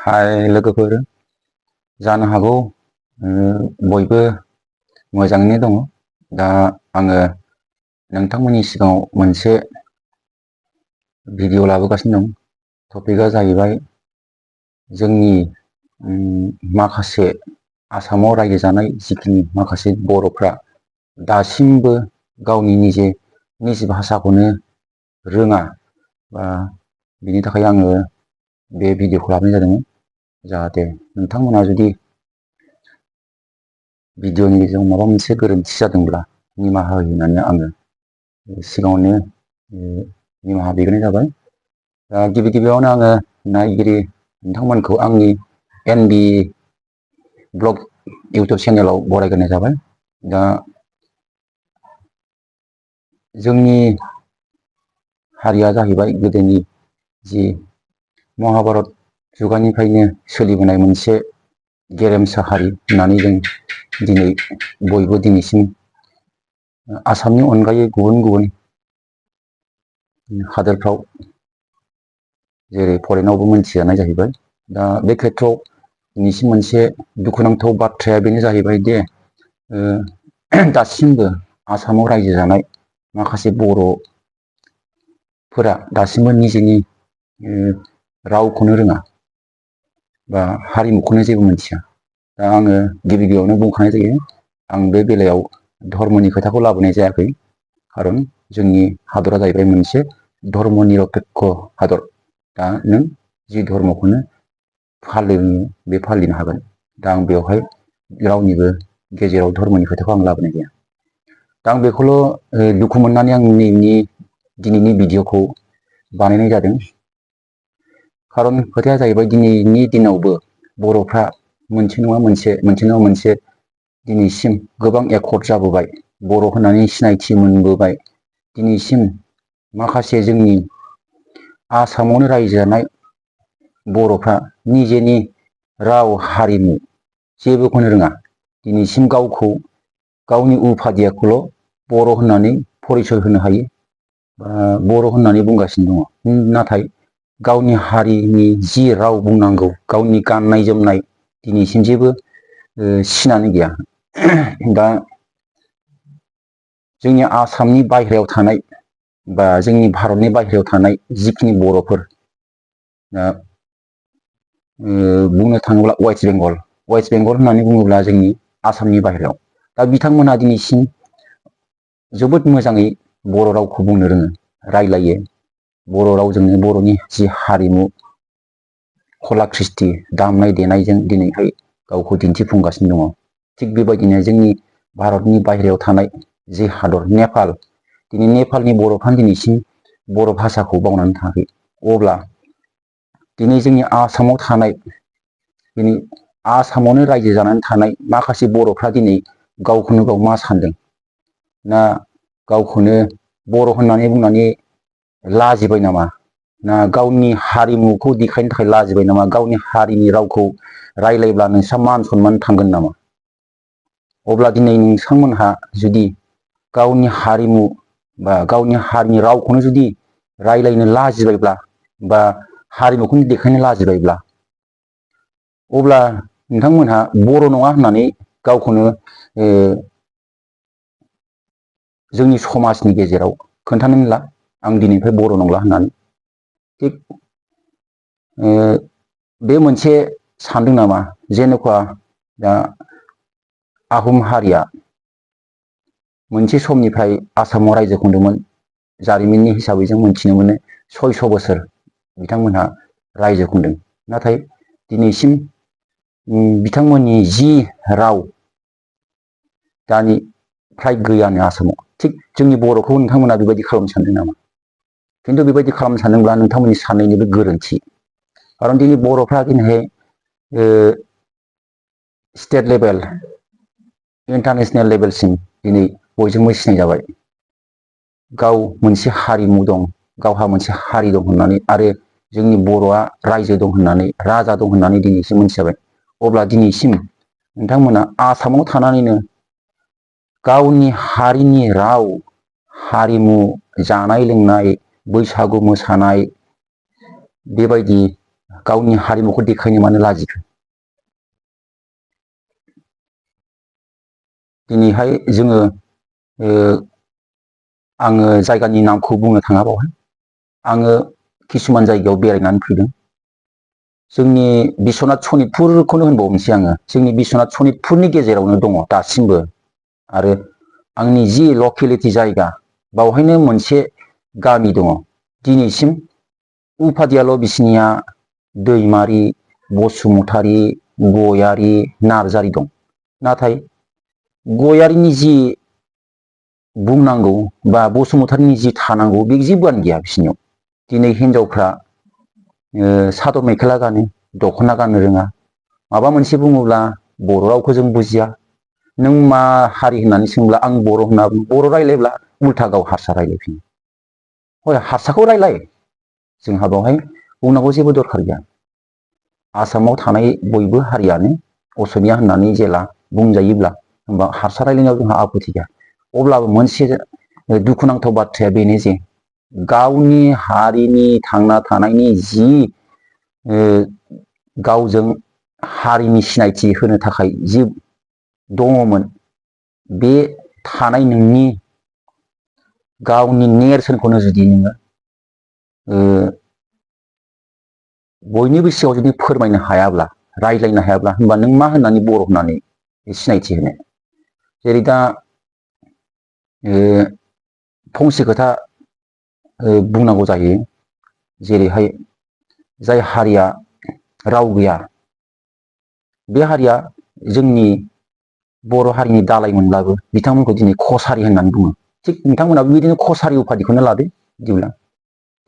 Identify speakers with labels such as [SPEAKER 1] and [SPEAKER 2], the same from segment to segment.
[SPEAKER 1] हाय लोगोफोर, जानो हागौ बयबो मोजाङैनो दङ। दा आङो नोंथांमोननि सिगाङाव मोनसे भिडिअ लाबोगासिनो दं। टपिकआ जाहैबाय जोंनि माखासे आसामाव रायजो जानाय जिखिनि माखासे बर'फ्रा दासिमबो गावनि निजे भाषाखौनो रोङा, बा बिनि थाखाय आङो बे भिडिअखौ लाबोनाय जादोंमोन। जाहाथे नोंथांमोना जुदि भिडिअनि गेजेराव माबा मोनसे गोरोन्थि जादोंब्ला निमाहा होयो होननानै आङो सिगाङावनो निमाहा बिग्रोनाय जाबाय। दा गिबि गिबियावनो आङो नायगिरि नोंथांमोनखौ आंनि NB ब्लग इउटुब चेनेलाव बरायग्रोनाय जाबाय। दा जोंनि हारिया जाहैबाय गोदोनि जि महाभारत जुगानिफ्रायनो सोलिबोनाय मोनसे गेरेमसा हारि होननानै जों दिनै बयबो दिनैसिम आसामनि अनगायै गुबुन गुबुन हादोरफ्राव जेरै फरेनावबो मोनथिजानाय जाहैबाय। दा बे खेथ्रआव दिनैसिम मोनसे दुखुनांथाव बाथ्राया बेनो जाहैबाय दे दासिमबो आसामाव रायजो जानाय माखासे बर'फोरा दासिमबो निजेनि रावखौनो रोङा, बा हारिमुखौनो जेबो मोनथिया। दा आङो गिबि गिबियावनो बुंखानाय जायो, आं बे बेलायाव धर्मनि खोथाखौ लाबोनाय जायाखै। खारन जोंनि हादरा जाहैबाय मोनसे धर्म निरपेक्ष हादर। दा नों जि धर्मखौनो फालिनो बे फालिनो हागोन। दा आं बेवहाय रावनिबो गेजेराव धर्मनि खोथाखौ आं लाबोनाय जाया। दा आं बेखौल' दुखु मोननानै आं दिनैनि भिडिअखौ बानायनाय जादों। खारन खोथाया जाहैबाय दिनैनि दिनावबो बर'फ्रा मोनसे नङा मोनसे दिनैसिम गोबां एकर्ड जाबोबाय, बर' होननानै सिनायथि मोनबोबाय। दिनैसिम माखासे जोंनि आसामावनो रायजो जानाय बर'फ्रा निजेनि राव हारिमु जेबोखौनो रोङा। दिनैसिम गावखौ गावनि उफादियाखौल' बर' होननानै परिसय होनो हायो, बर' होननानै बुंगासिनो दङ। नाथाय गावनि हारिनि जि राव बुंनांगौ, गावनि गाननाय जोमनाय दिनैसिम जेबो सिनानो गैया। दा जोंनि आसामनि बायहेरायाव थानाय, बा जोंनि भारतनि बायहेरायाव थानाय जिखिनि बर'फोर, बुंनो थाङोब्ला वेस्ट बेंगल होननानै बुङोब्ला जोंनि आसामनि बाहेरायाव। दा बिथांमोनहा दिनैसिम जोबोद मोजाङै बर' रावखौ बुंनो रोङो, रायलायो। बर' रावजोंनो बर'नि जि हारिमु, कला कृष्टि, दामनाय देनायजों दिनैहाय गावखौ दिन्थिफुंगासिनो दङ। थिग बेबायदिनो जोंनि भारतनि बाहेरायाव थानाय जि हादर नेपाल, दिनै नेपालनि बर'फ्रानो दिनैसिम बर' भाषाखौ बावनानै थाङाखै। अब्ला दिनै जोंनि आसामाव थानाय, दिनै आसामावनो रायजो जानानै थानाय माखासे बर'फ्रा दिनै गावखौनो गाव मा सानदों? ना गावखौनो बर' होननानै बुंनानै लाजिबाय नामा? ना गावनि हारिमुखौ देखायनो थाखाय लाजिबाय नामा? गावनि हारिनि रावखौ रायलायब्ला नोंस्रा मान सनमान थांगोन नामा? अब्ला दिनै नोंथांमोनहा जुदि गावनि हारिमु बा गावनि हारिनि रावखौनो जुदि रायलायनो लाजिबायब्ला, बा हारिमुखौनो देखायनो लाजिबायब्ला, अब्ला नोंथांमोनहा बर' नङा होननानै गावखौनो जोंनि समाजनि गेजेराव खोन्थानानै ला, आं दिनैनिफ्राय बर' नंला होननानै। थिग बे मोनसे सानदों नामा, जेन'खा दा आहम हारिया मोनसे समनिफ्राय आसामाव रायजो खुंदोंमोन। जारिमिननि हिसाबै जों मोनथिनो मोनो 600 बोसोर बिथांमोनहा रायजो खुंदों। नाथाय दिनैसिम बिथांमोननि जि राव दानि फ्राय गैयानो आसामाव। थिग जोंनि बर'खौ नोंथांमोना बेबायदि खालामनो सानदों नामा? खिन्थु बेबायदि खालामनो सानदोंब्ला नोंथांमोननि साननायनिबो गोरोन्थि। खारन दिनै बर'फ्रा दिनैहाय स्टेट लेभेल, इन्टारनेसनेल लेभेलसिम दिनै बयजोंबो सिनायजाबाय। गाव मोनसे हारिमु दं, गावहा मोनसे हारि दं होननानै, आरो जोंनि बर'आ रायजो दं होननानै, राजा दं होननानै दिनैसिम मोनथिजाबाय। अब्ला दिनैसिम नोंथांमोना आसामाव थानानैनो गावनि हारिनि राव, हारिमु, जानाय लोंनाय, बैसागु मोसानाय, बेबायदि गावनि हारिमुखौ देखायनो मानो लाजिखो? दिनैहाय जोङो आङो जायगानि नामखौ बुंनो थाङा बावहाय, आङो किसुमान जायगायाव बेरायनानै फैदों। जोंनि बिश्वनाथ सनितपुरखौनो होनबावनोसै आङो। जोंनि बिश्वनाथ सनितपुरनि गेजेरावनो दङ दासिमबो। आरो आंनि जि लकेलिटि जायगा बावहायनो मोनसे गामि दङ। दिनैसिम उफादियाल' बिसिनिया दैमारि, बसुमतारी, गयारी, नार्जारी दं। नाथाय गयारीनि जि बुंनांगौ बा बसुमतारीनि जि थानांगौ बे जेबोआनो गैया बिसिनियाव। दिनै हिनजावफ्रा सादर मेखेला गानो, दख'ना गाननो रोङा। माबा मोनसे बुङोब्ला बर' रावखौ जों बुजिया। नों मा हारि होननानै सोंब्ला आं बर' होनना बुङो। बर' रायलायब्ला उल्था गाव हारसा रायलायफिनो। हय हारसाखौ रायलाय, जोंहा बेवहाय बुंनांगौ जेबो दरखार गैया। आसामाव थानाय बयबो हारियानो असमिया होननानै जेला बुंजायोब्ला होमबा हारसा रायलायनायाव जोंहा आपत्ति गैया। अब्लाबो मोनसे दुखुनांथाव बाथ्राया बेनो जे गावनि हारिनि थांना थानायनि जि गावजों हारिनि सिनायथि होनो थाखाय जि दङमोन, बे थानाय नोंनि गावनि नेरसोनखौनो जुदि नोङो बयनिबो सिगाङाव जुदि फोरमायनो हायाब्ला, रायज्लायनो हायाब्ला, होमबा नों मा होननानै बर' होननानै सिनायथि होनो? जेरै दा फंसे खोथा बुंनांगौ जायो। जेरैहाय जाय हारिया राव गैया, बे हारिया जोंनि बर' हारिनि दालाय मोनब्लाबो बिथांमोनखौ दिनै कसारि होननानै बुङो। थिग नोंथांमोनाबो बिदिनो कसारि उपाधिखौनो लादो बिदिब्ला।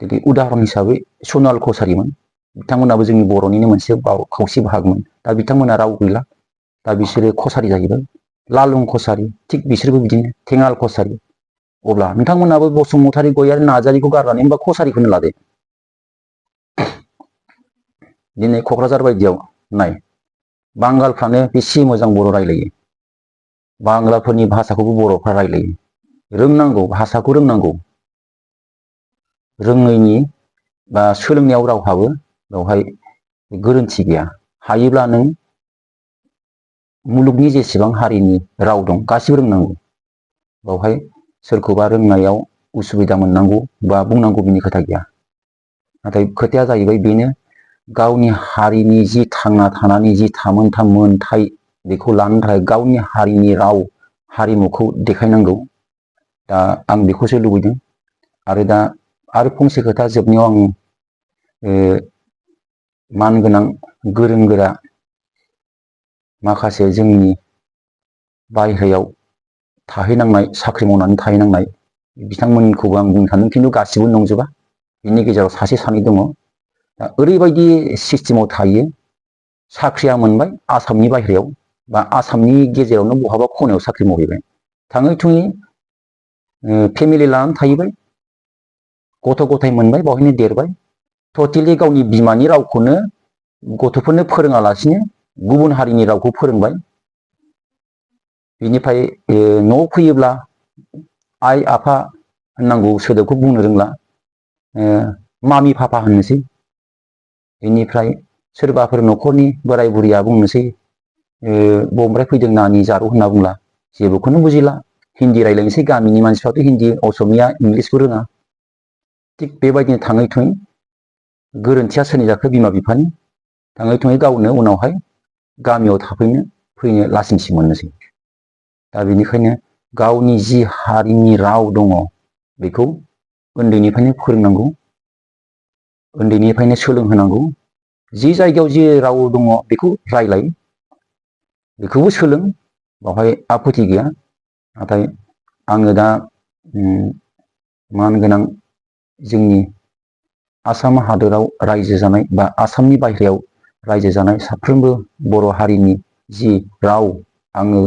[SPEAKER 1] जुदि उदाहरन हिसाबै सनाल कसारिमोन, बिथांमोनाबो जोंनि बर'निनो मोनसे खावसे बाहागोमोन। दा बिथांमोना राव गैला, दा बिसोरो कसारि जाहैबाय। लालुं कसारि, थिग बिसोरबो बिदिनो थेङाल कसारि। अब्ला नोंथांमोनाबो बसुमतारी, गयारी, नार्जारीखौ गारनानै होमबा कसारिखौनो लादो। दिनै क'क्राझार बायदियाव नाय, बांगालफ्रानो बेसे मोजां बर' रायलायो। बांलाफोरनि भाषाखौबो बर'फ्रा रायलायो। रोंनांगौ, भाषाखौ रोंनांगौ। रोङैनि बा सोलोंनायाव रावहाबो बेवहाय गोरोन्थि गैया। हायोब्ला नों मुलुगनि जेसेबां हारिनि राव दं गासिबो रोंनांगौ। बेवहाय सोरखौबा रोंनायाव उसुबिदा मोननांगौ बा बुंनांगौ बिनि खोथा गैया। नाथाय खोथाया जाहैबाय बेनो, गावनि हारिनि जि थांना थानानै जि थामोनथा मोनथाय, बेखौ लानो थाखाय गावनि हारिनि राव हारिमुखौ देखायनांगौ। दा आं बेखौसो लुबैदों। आरो फंसे खोथा जोबनायाव आं मानगोनां गोरों गोरा माखासे जोंनि बायह्रायाव थाहैनांनाय, साख्रि मावनानै थाहैनांनाय बिथांमोनखौबो आं बुंनो सानदों, खिन्थु गासिबो नंजोबा। बिनि गेजेराव सासे सानै दङ। दा ओरैबायदि सिस्टेमाव थायो, साख्रिया मोनबाय आसामनि बायहेरायाव बा आसामनि गेजेरावनो बहाबा खनायाव साख्रि मावहैबाय। थाङै थुङै फेमिलि लानानै थाहैबाय, गथ' गथाय मोनबाय, बावहायनो देरबाय। टटेलि गावनि बिमानि रावखौनो गथ'फोरनो फोरोङालासिनो गुबुन हारिनि रावखौ फोरोंबाय। बिनिफ्राय न'आव फैयोब्ला आइ आफा होननांगौ सोदोबखौ बुंनो रोंला, मामि पापा होननोसै। बेनिफ्राय सोरबाफोर न'खरनि बोराय बुरैया बुंनोसै बबेनिफ्राय फैदों नानि जारौ होनना बुंला, जेबोखौनो बुजिला। हिन्दी रायज्लायनोसै, गामिनि मानसिफ्राथ' हिन्दी, असमिया, इंलिसबो रोङा। थिग बेबायदिनो थाङै थुङै गोरोन्थिया सोरनि जाखो? बिमा बिफानि। थाङै थुङै गावनो उनावहाय गामियाव फैनो लासिंसिं मोननोसै। दा बेनिखायनो गावनि जि हारिनि राव दङ, बेखौ उन्दैनिफ्रायनो फोरोंनांगौ, उन्दैनिफ्रायनो सोलोंहोनांगौ। जि जायगायाव जि राव दङ बेखौ रायलाय, बेखौबो सोलों, बावहाय आपत्ति गैया। नाथाय आङो दा मानगोनां जोंनि आसाम हादोराव रायजो जानाय बा आसामनि बायहेरायाव रायजो जानाय साफ्रोमबो बर' हारिनि जि राव, आङो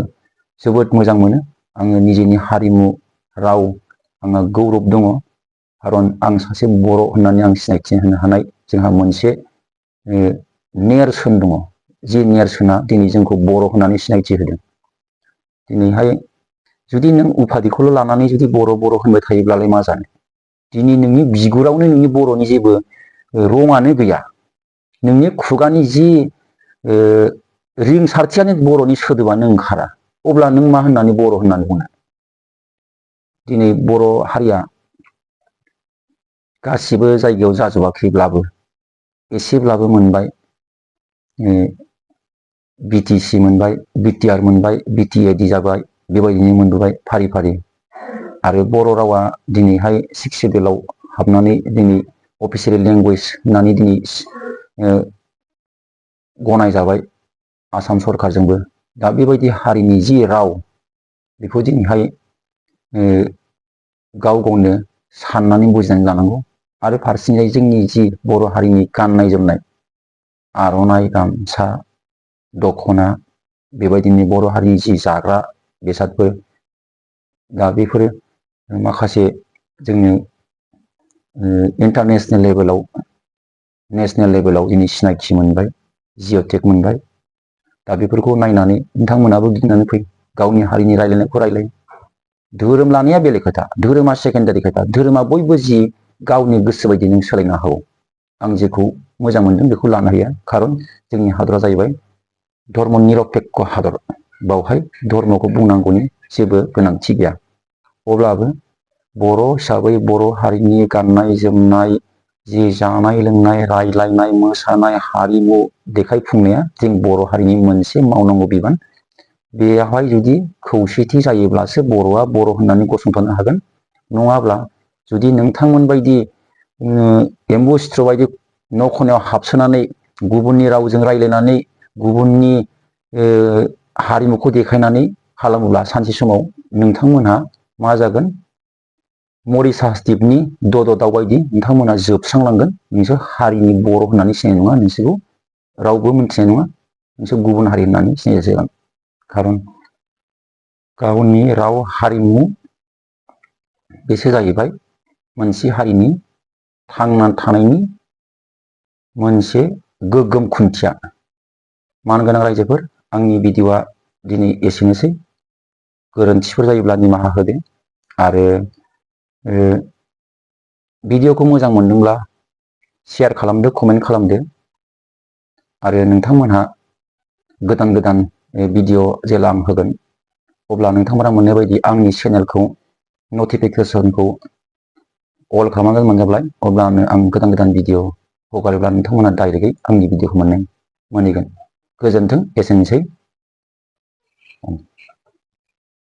[SPEAKER 1] जोबोद मोजां मोनो। आङो निजेनि हारिमु राव, आंहा गौरब दङ। खारन आं सासे बर' होननानै आं सिनायथि होनो हानाय जोंहा मोनसे नेरसोन दङ। जि नेरसोना दिनै जोंखौ बर' होननानै सिनायथि होदों। दिनैहाय जुदि नों उफाधिखौल' लानानै जुदि बर' बर' होनबाय थायोब्लालाय मा जानो? दिनै नोंनि बिगुरावनो नोंनि बर'नि जेबो रङानो गैया। नोंनि खुगानि जि रिंसारथियानो बर'नि सोदोबानो ओंखारा अब्ला नों मा होननानै बर' होननानै बुङो? दिनै बर' हारिया गासिबो जायगायाव जाजोबाखैब्लाबो एसेब्लाबो मोनबाय। BTC मोनबाय, BTR मोनबाय, BTAD जाबाय, बेबायदिनो मोनबोबाय फारि फारि। आरो बर' रावा दिनैहाय 6 सिडिउलाव हाबनानै दिनै अफिसियेल लेंगुवेज होननानै दिनै गनायजाबाय आसाम सरकारजोंबो। दा बेबायदि हारिनि जि राव बेखौ दिनैहाय गाव गावनो साननानै बुजिनानै लानांगौ। आरो फारसेथिंजाय जोंनि जि बर' हारिनि गाननाय जोमनाय आर'नाइ, गामसा, दख'ना, बेबायदिनो बर' हारिनि जि जाग्रा बेसादफोर, दा बेफोरो माखासे जोंनो इन्टारनेसनेल लेभेलाव, नेसनेल लेभेलाव दिनै सिनायथि मोनबाय, जिअ'टेक मोनबाय। दा बेफोरखौ नायनानै नोंथांमोनाबो गिनानै फै, गावनि हारिनि रायलायनायखौ रायलाय। धोरोम लानाया बेलेग खोथा, धोरोमा सेकेन्डारि खोथा। धोरोमा बयबो जि गावनि गोसो बायदि नों सोलायनो हागौ। आं जेखौ मोजां मोनदों बेखौ लानो हायो, खारन जोंनि हादरा जाहैबाय धर्म निरपेक्ष हादर। बावहाय धर्मखौ बुंनांगौनि जेबो गोनांथि गैया। अब्लाबो बर' हिसाबै बर' हारिनि गाननाय जोमनाय, जि जानाय लोंनाय, रायलायनाय, मोसानाय, हारिमु देखायफुंनाया जों बर' हारिनि मोनसे मावनांगौ बिबान। बेयावहाय जुदि खौसेथि जायोब्लासो बर'आ बर' होननानै गसंथानो हागोन। नङाब्ला जुदि नोंथांमोन बायदि एम्बु सिथ्र' बायदि न' खनायाव हाबसोनानै गुबुननि रावजों रायलायनानै गुबुननि हारिमुखौ देखायनानै खालामोब्ला सानसे समाव नोंथांमोनहा मा जागोन? मरिसास द्वीपनि दद' दाउ बायदि नोंथांमोना जोबस्रांलांगोन। नोंसोर हारिनि बर' होननानै सिनायनाय नङा, नोंसोरखौ रावबो मिथिनाय नङा, नोंसोर गुबुन हारि होननानै सिनायजागोन। खारन गावनि राव हारिमु बेसो जाहैबाय मोनसे हारिनि थांना थानायनि मोनसे गोग्गोम खुन्थिया। मानगोनां रायजोफोर, आंनि भिडिअ'आ दिनै एसेनोसै। गोरोन्थिफोर जायोब्ला निमाहा होदो। आरो भिडिअ'खौ मोजां मोनदोंब्ला शेयार खालामदो, कमेन्ट खालामदो। आरो नोंथांमोनहा गोदान गोदान भिडिअ' जेला आं होगोन अब्ला नोंथांमोना मोननाय बायदि आंनि चेनेलखौ नटिफिकेसनखौ अल खालामना दोनबानो जाबाय। अब्लानो आं गोदान गोदान भिडिअ' हगारोब्ला नोंथांमोना डाइरेक्टयै आंनि भिडिअ'खौ मोनहैगोन। गोजोन्थों, एसेनोसै।